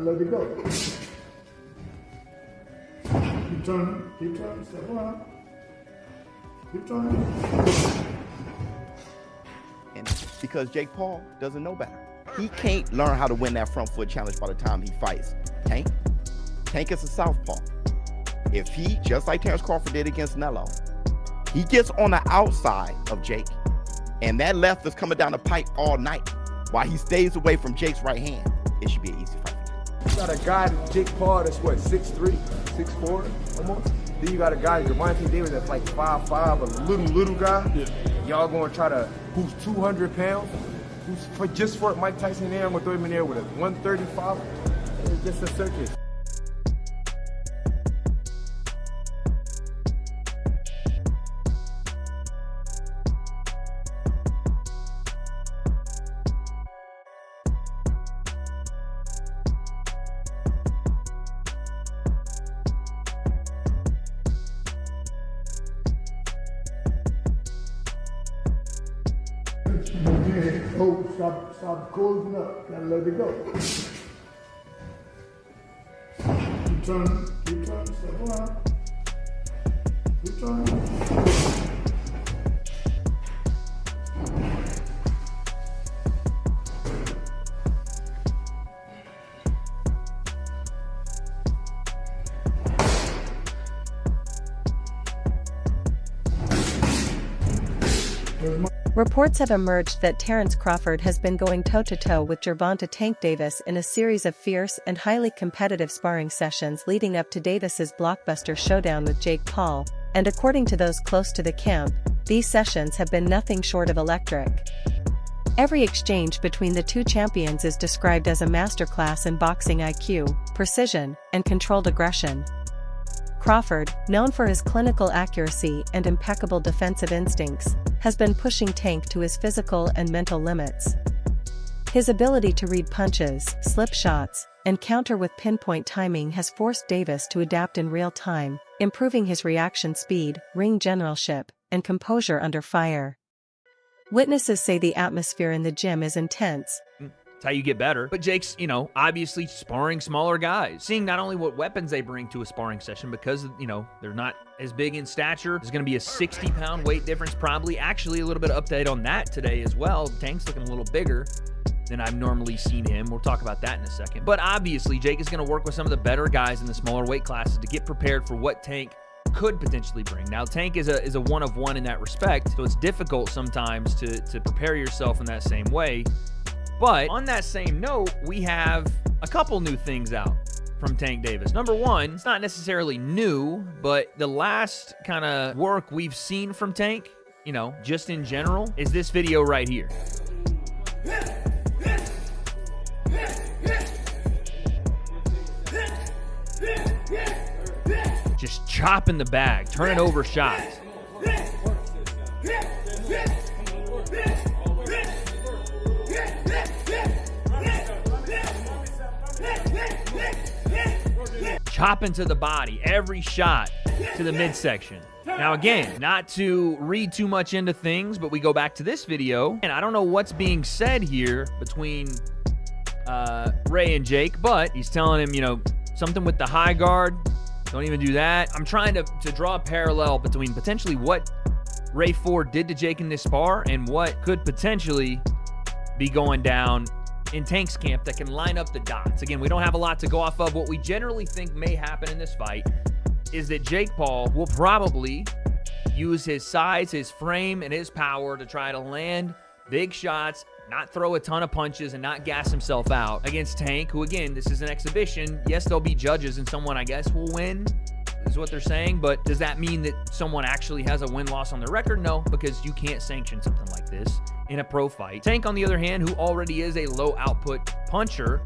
let it go. Keep turning, step around. Keep turning. And because Jake Paul doesn't know better. He can't learn how to win that front foot challenge by the time he fights Tank. Tank is a southpaw. If he, just like Terrence Crawford did against Nello, he gets on the outside of Jake, and that left is coming down the pipe all night while he stays away from Jake's right hand, it should be an easy fight. You got a guy, Jake Paul, that's what, 6'3", 6'4", almost? Then you got a guy, Gervonta Davis, that's like 5'5", a little guy. Yeah. Y'all gonna try to, who's 200 pounds? Just for Mike Tyson there, I'm gonna throw him in there with a 135. It's just a circus. Stop closing up. Gotta let it go. Keep turning, step around. Keep turning. Reports have emerged that Terrence Crawford has been going toe-to-toe with Gervonta "Tank" Davis in a series of fierce and highly competitive sparring sessions leading up to Davis's blockbuster showdown with Jake Paul, and according to those close to the camp, these sessions have been nothing short of electric. Every exchange between the two champions is described as a masterclass in boxing IQ, precision, and controlled aggression. Crawford, known for his clinical accuracy and impeccable defensive instincts, has been pushing Tank to his physical and mental limits. His ability to read punches, slip shots, and counter with pinpoint timing has forced Davis to adapt in real time, improving his reaction speed, ring generalship, and composure under fire. Witnesses say the atmosphere in the gym is intense. How you get better. But Jake's, obviously sparring smaller guys. Seeing not only what weapons they bring to a sparring session because, they're not as big in stature. There's going to be a 60-pound weight difference probably. Actually, a little bit of update on that today as well. Tank's looking a little bigger than I've normally seen him. We'll talk about that in a second. But obviously, Jake is going to work with some of the better guys in the smaller weight classes to get prepared for what Tank could potentially bring. Now, Tank is a one-of-one in that respect, so it's difficult sometimes to prepare yourself in that same way. But on that same note, we have a couple new things out from Tank Davis. Number one, it's not necessarily new, but the last kind of work we've seen from Tank, just in general, is this video right here. Just chopping the bag, turning over shots. Chopping to the body, every shot to the midsection. Now again, not to read too much into things, but we go back to this video, and I don't know what's being said here between Ray and Jake, but he's telling him, something with the high guard, don't even do that. I'm trying to draw a parallel between potentially what Ray Ford did to Jake in this spar and what could potentially be going down in Tank's camp that can line up the dots. Again, we don't have a lot to go off of. What we generally think may happen in this fight is that Jake Paul will probably use his size, his frame, and his power to try to land big shots, not throw a ton of punches, and not gas himself out against Tank, who, again, this is an exhibition. Yes, there'll be judges, and someone, I guess, will win, is what they're saying, but does that mean that someone actually has a win-loss on their record? No, because you can't sanction something like this in a pro fight. Tank, on the other hand, who already is a low-output puncher,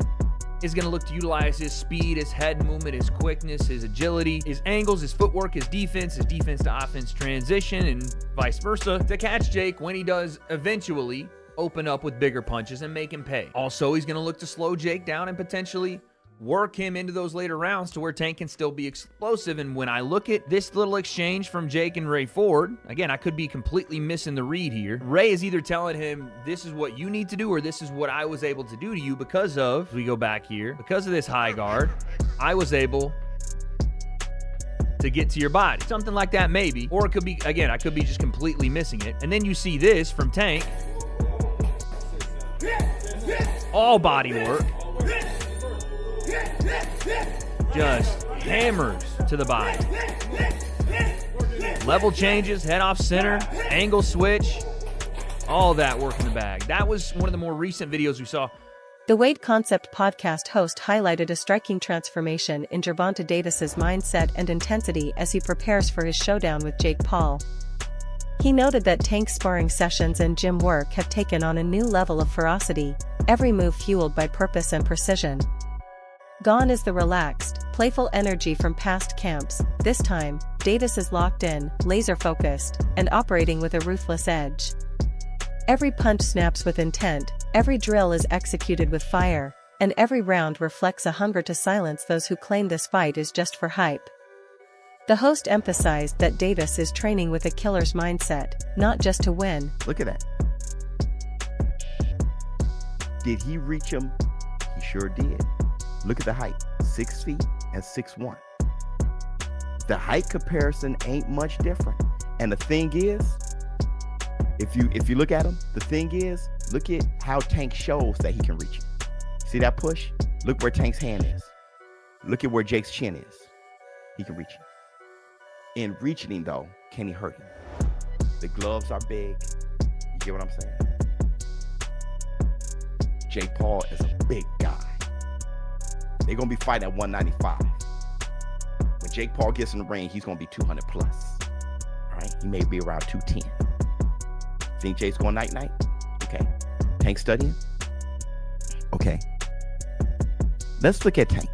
is going to look to utilize his speed, his head movement, his quickness, his agility, his angles, his footwork, his defense to offense transition, and vice versa, to catch Jake when he does eventually open up with bigger punches and make him pay. Also, he's going to look to slow Jake down and potentially work him into those later rounds to where Tank can still be explosive. And when I look at this little exchange from Jake and Ray Ford, again, I could be completely missing the read here. Ray is either telling him, this is what you need to do, or this is what I was able to do to you because of, we go back here, because of this high guard, I was able to get to your body. Something like that maybe. Or it could be, again, I could be just completely missing it. And then you see this from Tank. All body work. Just hammers to the body. Level changes, head off center, angle switch, all that work in the bag. That was one of the more recent videos we saw. The Weight Concept podcast host highlighted a striking transformation in Gervonta Davis's mindset and intensity as he prepares for his showdown with Jake Paul. He noted that Tank's sparring sessions and gym work have taken on a new level of ferocity, every move fueled by purpose and precision. Gone is the relaxed, playful energy from past camps. This time, Davis is locked in, laser-focused, and operating with a ruthless edge. Every punch snaps with intent, every drill is executed with fire, and every round reflects a hunger to silence those who claim this fight is just for hype. The host emphasized that Davis is training with a killer's mindset, not just to win. Look at that. Did he reach him? He sure did. Look at the height, 6 feet and 6'1". The height comparison ain't much different. And the thing is, if you look at him, the thing is, look at how Tank shows that he can reach him. See that push? Look where Tank's hand is. Look at where Jake's chin is. He can reach him. In reaching him though, can he hurt him? The gloves are big. You get what I'm saying? Jake Paul is a big guy. They're going to be fighting at 195. When Jake Paul gets in the ring, he's going to be 200 plus. All right? He may be around 210. Think Jake's going night-night? Okay. Tank studying? Okay. Let's look at Tank.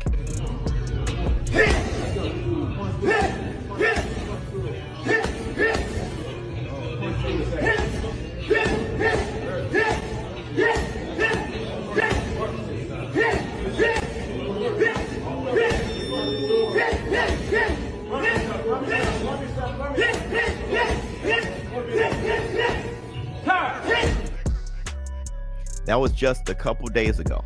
That was just a couple days ago.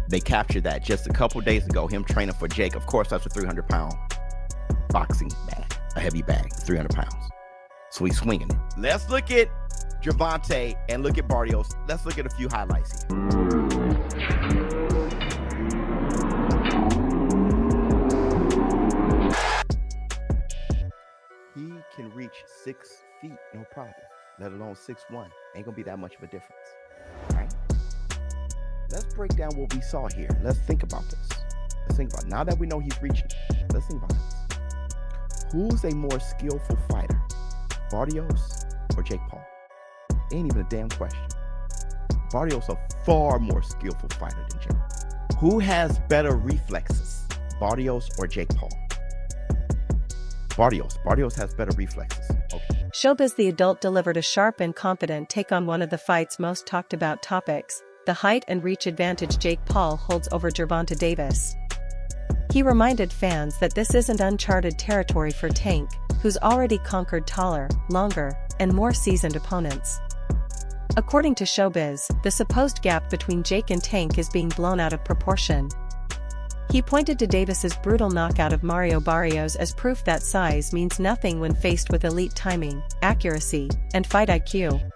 They captured that just a couple days ago, him training for Jake. Of course, that's a 300-pound boxing bag, a heavy bag, 300 pounds. So he's swinging it. Let's look at Gervonta and look at Barrios. Let's look at a few highlights here. He can reach 6 feet, no problem, let alone 6'1". Ain't gonna be that much of a difference. Right? Let's break down what we saw here. Let's think about this. Let's think about it. Now that we know he's reaching, let's think about this. Who's a more skillful fighter, Barrios or Jake Paul? Ain't even a damn question. Barrios a far more skillful fighter than Jake. Who has better reflexes, Barrios or Jake Paul? Barrios. Barrios has better reflexes. Okay. Showbiz the adult delivered a sharp and confident take on one of the fight's most talked about topics, the height and reach advantage Jake Paul holds over Gervonta Davis. He reminded fans that this isn't uncharted territory for Tank, who's already conquered taller, longer, and more seasoned opponents. According to Showbiz, the supposed gap between Jake and Tank is being blown out of proportion. He pointed to Davis's brutal knockout of Mario Barrios as proof that size means nothing when faced with elite timing, accuracy, and fight IQ.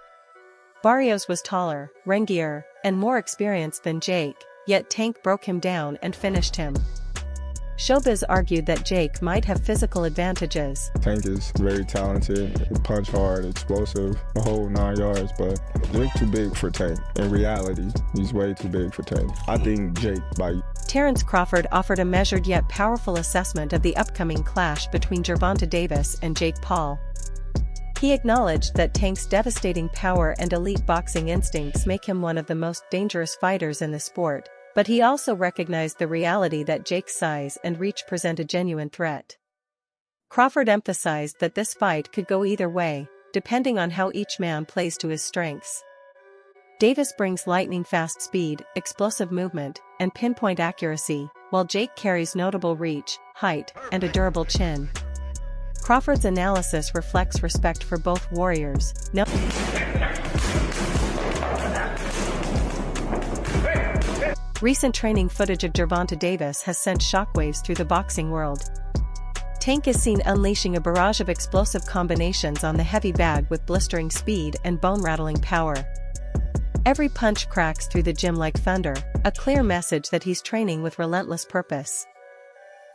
Barrios was taller, rangier, and more experienced than Jake, yet Tank broke him down and finished him. Showbiz argued that Jake might have physical advantages. Tank is very talented, punch hard, explosive, the whole 9 yards, but Jake too big for Tank. In reality, he's way too big for Tank. I think Jake by... Terrence Crawford offered a measured yet powerful assessment of the upcoming clash between Gervonta Davis and Jake Paul. He acknowledged that Tank's devastating power and elite boxing instincts make him one of the most dangerous fighters in the sport, but he also recognized the reality that Jake's size and reach present a genuine threat. Crawford emphasized that this fight could go either way, depending on how each man plays to his strengths. Davis brings lightning-fast speed, explosive movement, and pinpoint accuracy, while Jake carries notable reach, height, and a durable chin. Crawford's analysis reflects respect for both warriors. Recent training footage of Gervonta Davis has sent shockwaves through the boxing world. Tank is seen unleashing a barrage of explosive combinations on the heavy bag with blistering speed and bone-rattling power. Every punch cracks through the gym like thunder, a clear message that he's training with relentless purpose.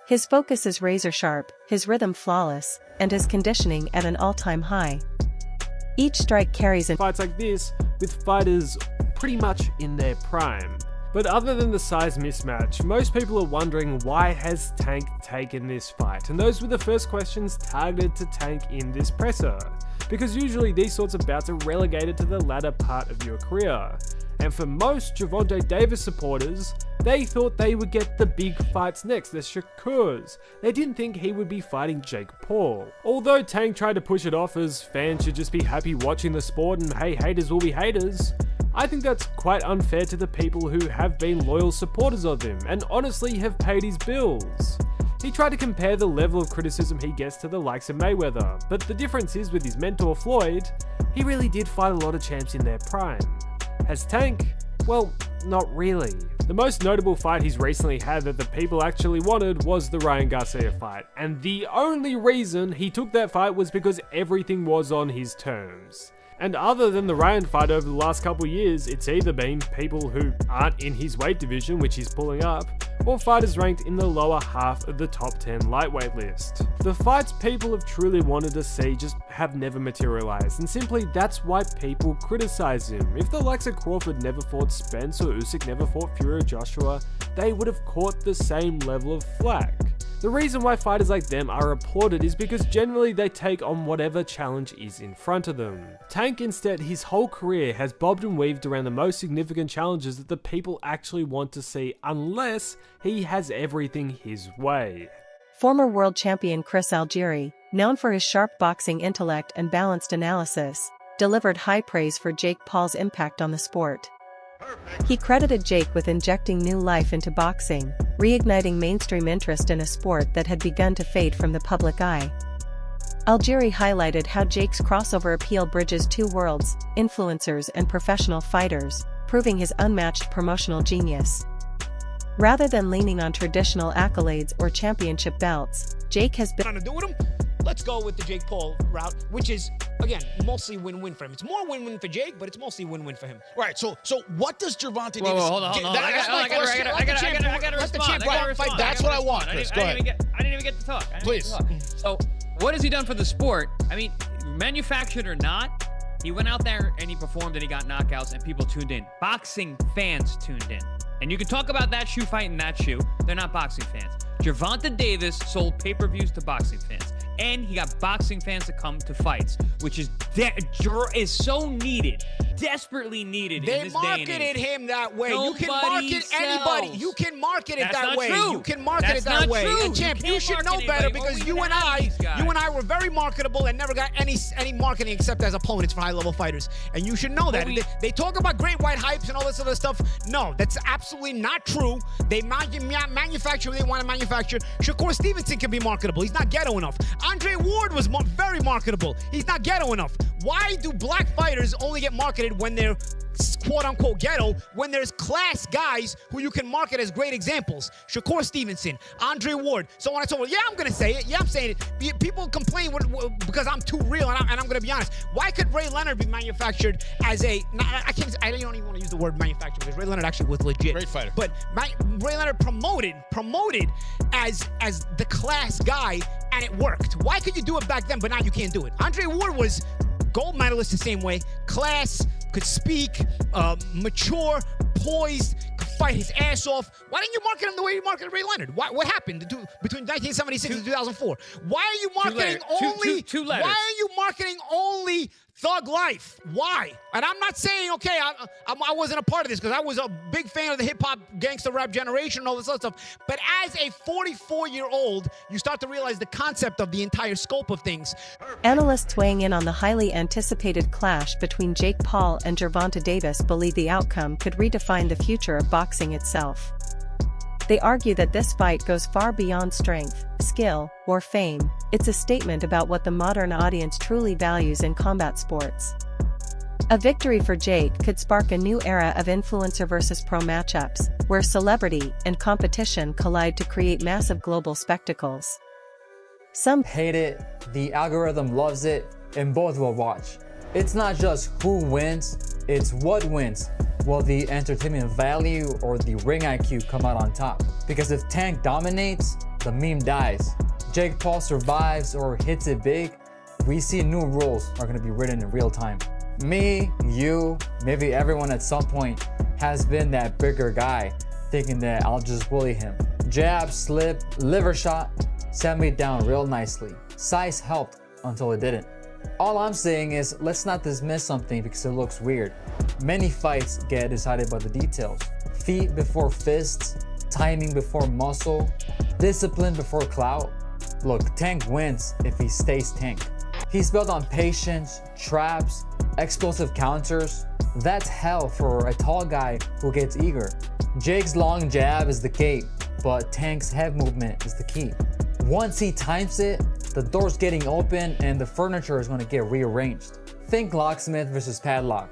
His focus is razor-sharp, his rhythm flawless, and his conditioning at an all-time high. Each strike carries fights like this with fighters pretty much in their prime. But other than the size mismatch, most people are wondering why has Tank taken this fight, and those were the first questions targeted to Tank in this presser. Because usually these sorts of bouts are relegated to the latter part of your career. And for most Gervonta Davis supporters, they thought they would get the big fights next, the Shakurs. They didn't think he would be fighting Jake Paul. Although Tank tried to push it off as fans should just be happy watching the sport and hey, haters will be haters, I think that's quite unfair to the people who have been loyal supporters of him and honestly have paid his bills. He tried to compare the level of criticism he gets to the likes of Mayweather, but the difference is with his mentor Floyd, he really did fight a lot of champs in their prime. Has Tank? Well, not really. The most notable fight he's recently had that the people actually wanted was the Ryan Garcia fight, and the only reason he took that fight was because everything was on his terms. And other than the Ryan fight over the last couple years, it's either been people who aren't in his weight division, which he's pulling up, or fighters ranked in the lower half of the top 10 lightweight list. The fights people have truly wanted to see just have never materialized, and simply that's why people criticize him. If the likes of Crawford never fought Spence or Usyk never fought Fury or Joshua, they would have caught the same level of flack. The reason why fighters like them are applauded is because generally they take on whatever challenge is in front of them. Tank instead, his whole career has bobbed and weaved around the most significant challenges that the people actually want to see unless he has everything his way. Former world champion Chris Algieri, known for his sharp boxing intellect and balanced analysis, delivered high praise for Jake Paul's impact on the sport. He credited Jake with injecting new life into boxing, reigniting mainstream interest in a sport that had begun to fade from the public eye. Algieri highlighted how Jake's crossover appeal bridges two worlds, influencers and professional fighters, proving his unmatched promotional genius. Rather than leaning on traditional accolades or championship belts, Jake has been trying to do with him. Let's go with the Jake Paul route, which is, again, mostly win-win for him. It's more win-win for Jake, but it's mostly win-win for him. Right, so what does Gervonta Davis... Whoa, hold on. I got to respond. That's what I want, Chris. Go ahead. I didn't even get to talk. Please. So, what has he done for the sport? I mean, manufactured or not, he went out there and he performed and he got knockouts and people tuned in. Boxing fans tuned in. And you can talk about that shoe fight and that shoe. They're not boxing fans. Gervonta Davis sold pay-per-views to boxing fans. And he got boxing fans to come to fights, which is so needed, desperately needed in this day and age. They marketed him that way. You can market sells. anybody. You can market it that way. True. You can market That's it that not way. True. And champ, you should know better because you and I were very marketable and never got any marketing except as opponents for high-level fighters. And you should know that. They talk about great white hypes and all this other stuff. No, that's absolutely not true. They manufacture what they want to manufacture. Shakur Stevenson can be marketable. He's not ghetto enough. Andre Ward was very marketable. He's not ghetto enough. Why do black fighters only get marketed when they're quote-unquote ghetto, when there's class guys who you can market as great examples? Shakur Stevenson, Andre Ward, so on and so forth. Yeah, I'm going to say it. Yeah, I'm saying it. People complain because I'm too real, and I'm going to be honest. Why could Ray Leonard be manufactured as a... I don't even want to use the word manufactured because Ray Leonard actually was legit. Great fighter. But Ray Leonard promoted as the class guy, and it worked. Why could you do it back then, but now you can't do it? Andre Ward was gold medalist the same way. Class, could speak, mature, poised, could fight his ass off. Why didn't you market him the way you marketed Ray Leonard? What happened between 1976 and 2004? Why are you marketing only? Why are you marketing only Thug life. Why? And I'm not saying, okay, I wasn't a part of this because I was a big fan of the hip-hop gangster rap generation and all this other stuff. But as a 44-year-old, you start to realize the concept of the entire scope of things. Analysts weighing in on the highly anticipated clash between Jake Paul and Gervonta Davis believe the outcome could redefine the future of boxing itself. They argue that this fight goes far beyond strength, skill, or fame. It's a statement about what the modern audience truly values in combat sports. A victory for Jake could spark a new era of influencer versus pro matchups, where celebrity and competition collide to create massive global spectacles. Some hate it, the algorithm loves it, and both will watch. It's not just who wins, it's what wins. Will the entertainment value or the ring IQ come out on top? Because if Tank dominates, the meme dies. Jake Paul survives or hits it big, we see new rules are going to be written in real time. Me, you, maybe everyone at some point has been that bigger guy thinking that I'll just bully him. Jab, slip, liver shot, sent me down real nicely. Size helped until it didn't. All I'm saying is, let's not dismiss something because it looks weird. Many fights get decided by the details. Feet before fists, timing before muscle, discipline before clout. Look, Tank wins if he stays Tank. He's built on patience, traps, explosive counters. That's hell for a tall guy who gets eager. Jake's long jab is the gate, but Tank's head movement is the key. Once he times it, the door's getting open and the furniture is going to get rearranged. Think locksmith versus padlock.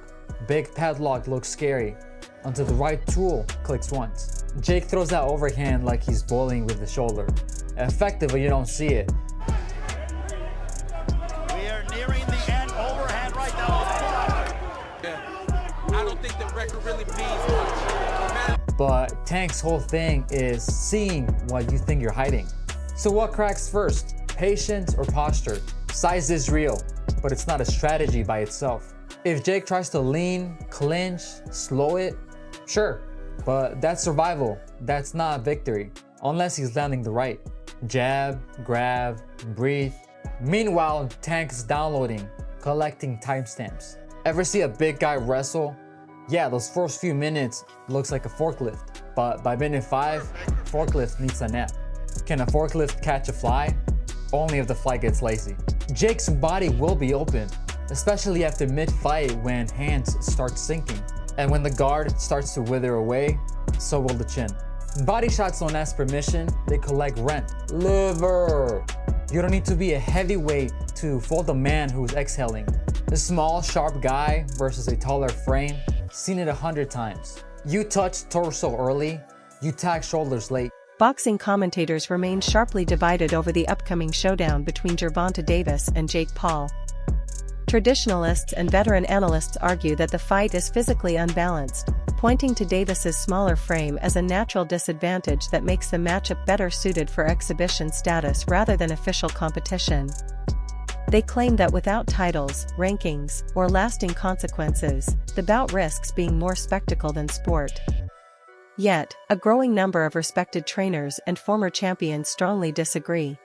Big padlock looks scary until the right tool clicks once. Jake throws that overhand like he's bowling with the shoulder. Effective, but you don't see it. We are nearing the end. Overhand right now. Yeah. I don't think the record really means much. But Tank's whole thing is seeing what you think you're hiding. So what cracks first? Patience or posture? Size is real, but it's not a strategy by itself. If Jake tries to lean, clinch, slow it, sure, but that's survival. That's not victory, unless he's landing the right. Jab, grab, breathe. Meanwhile, Tank is downloading, collecting timestamps. Ever see a big guy wrestle? Yeah, those first few minutes looks like a forklift, but by minute 5, forklift needs a nap. Can a forklift catch a fly? Only if the fly gets lazy. Jake's body will be open, especially after mid-fight when hands start sinking. And when the guard starts to wither away, so will the chin. Body shots don't ask permission, they collect rent. Liver! You don't need to be a heavyweight to fold a man who's exhaling. A small, sharp guy versus a taller frame, seen it 100 times. You touch torso early, you tag shoulders late. Boxing commentators remain sharply divided over the upcoming showdown between Gervonta Davis and Jake Paul. Traditionalists and veteran analysts argue that the fight is physically unbalanced, pointing to Davis's smaller frame as a natural disadvantage that makes the matchup better suited for exhibition status rather than official competition. They claim that without titles, rankings, or lasting consequences, the bout risks being more spectacle than sport. Yet, a growing number of respected trainers and former champions strongly disagree.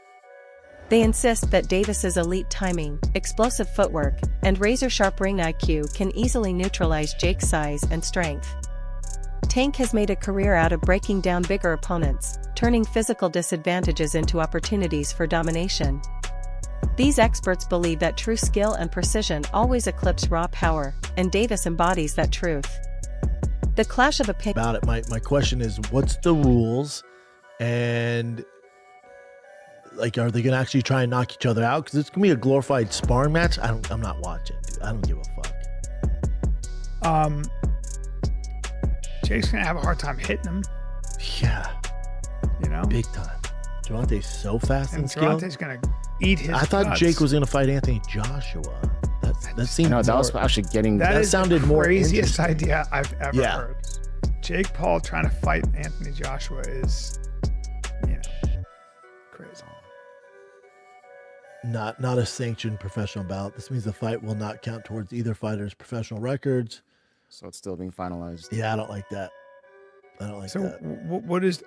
They insist that Davis's elite timing, explosive footwork, and razor-sharp ring IQ can easily neutralize Jake's size and strength. Tank has made a career out of breaking down bigger opponents, turning physical disadvantages into opportunities for domination. These experts believe that true skill and precision always eclipse raw power, and Davis embodies that truth. The clash of opinions about it. My question is, what's the rules, and like, are they gonna actually try and knock each other out? Because it's gonna be a glorified sparring match. I'm not watching, dude. I don't give a fuck. Jake's gonna have a hard time hitting him. Yeah, you know, big time. Gervonta's so fast and skilled. Gervonta's gonna eat his I thought guts. Jake was gonna fight Anthony Joshua. That seemed. No, that was actually getting. That sounded more craziest interesting. idea I've ever heard. Jake Paul trying to fight Anthony Joshua is, crazy. Not a sanctioned professional bout. This means the fight will not count towards either fighter's professional records. So it's still being finalized. Yeah, I don't like that. I don't like that. What is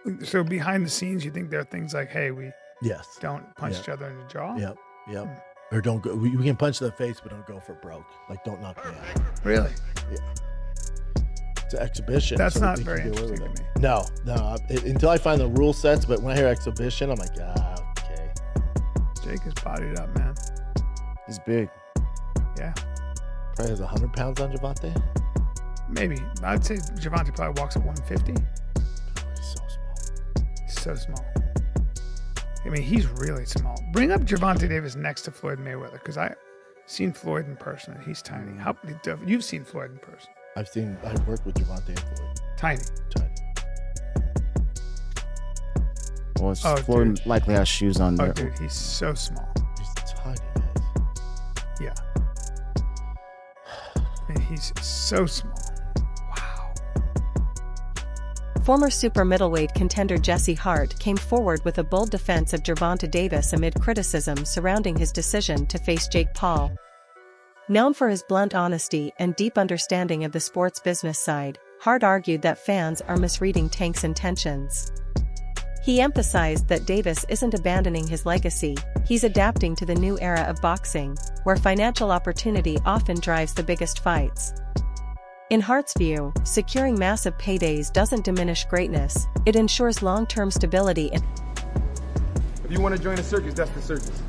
behind the scenes? You think there are things like, hey, we yes don't punch each other in the jaw. Yep. Or don't go. We can punch in the face, but don't go for broke. Like, don't knock me out. Really? Yeah. It's an exhibition. That's so not we very can get away interesting with to it. No. Until I find the rule sets, but when I hear exhibition, I'm like, okay. Jake is bodied up, man. He's big. Yeah. Probably has 100 pounds on Gervonta. Maybe. I'd say Gervonta probably walks at 150. He's so small. He's so small. I mean, he's really small. Bring up Gervonta Davis next to Floyd Mayweather, because I've seen Floyd in person, and he's tiny. You've seen Floyd in person. I've worked with Gervonta and Floyd. Tiny. Well, Floyd likely has shoes on there. Oh, dude, he's so small. He's tiny, guys. Yeah. I mean, he's so small. Former super middleweight contender Jesse Hart came forward with a bold defense of Gervonta Davis amid criticism surrounding his decision to face Jake Paul. Known for his blunt honesty and deep understanding of the sports business side, Hart argued that fans are misreading Tank's intentions. He emphasized that Davis isn't abandoning his legacy, he's adapting to the new era of boxing, where financial opportunity often drives the biggest fights. In Hart's view, securing massive paydays doesn't diminish greatness, it ensures long-term stability. If you want to join the circus, that's the circus.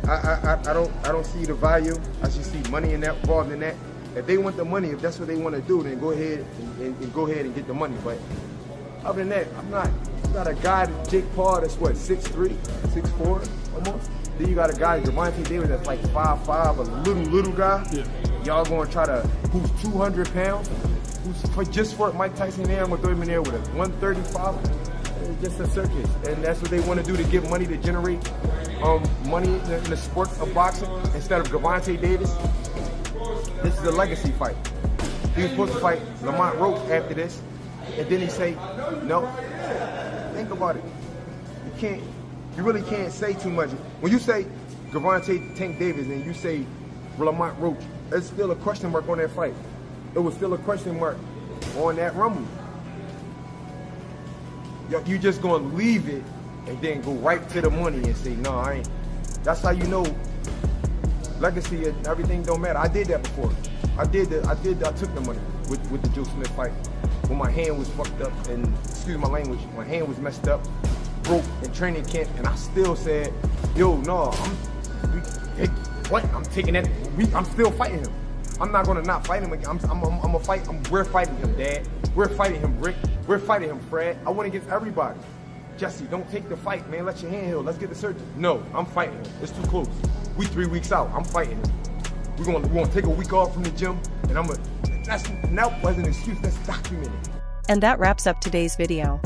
I don't see the value. I just see money involved in that. If they want the money, if that's what they want to do, then go ahead and go ahead and get the money. But other than that, I'm not. You got a guy, Jake Paul, that's what, 6'3", 6'4", almost. Then you got a guy, Gervonta Davis, that's like 5'5", a little guy. Yeah. Y'all gonna try to, who's 200 pounds, just for Mike Tyson there, I'm gonna throw him in there with a 135. It's just a circus, and that's what they want to do to get money, to generate money in the sport of boxing instead of Gervonta Davis. This is a legacy fight. He was supposed to fight Lamont Roach after this, and then he say, no. Think about it. You really can't say too much. When you say Gervonta Tank Davis and you say Lamont Roach, there's still a question mark on that fight. It was still a question mark on that rumble. You just gonna leave it and then go right to the money and say, no, I ain't. That's how you know legacy and everything don't matter. I did that before. I took the money with the Joe Smith fight when my hand was fucked up and, excuse my language, my hand was messed up, broke in training camp, and I still said, yo, no, I'm taking that. I'm still fighting him. I'm not gonna not fight him again. I'm gonna fight. We're fighting him, Dad. We're fighting him, Rick. We're fighting him, Fred. I went against everybody. Jesse, don't take the fight, man. Let your hand heal. Let's get the surgery. No, I'm fighting him. It's too close. We 3 weeks out. I'm fighting him. We're gonna take a week off from the gym, and that wasn't an excuse. That's documented. And that wraps up today's video.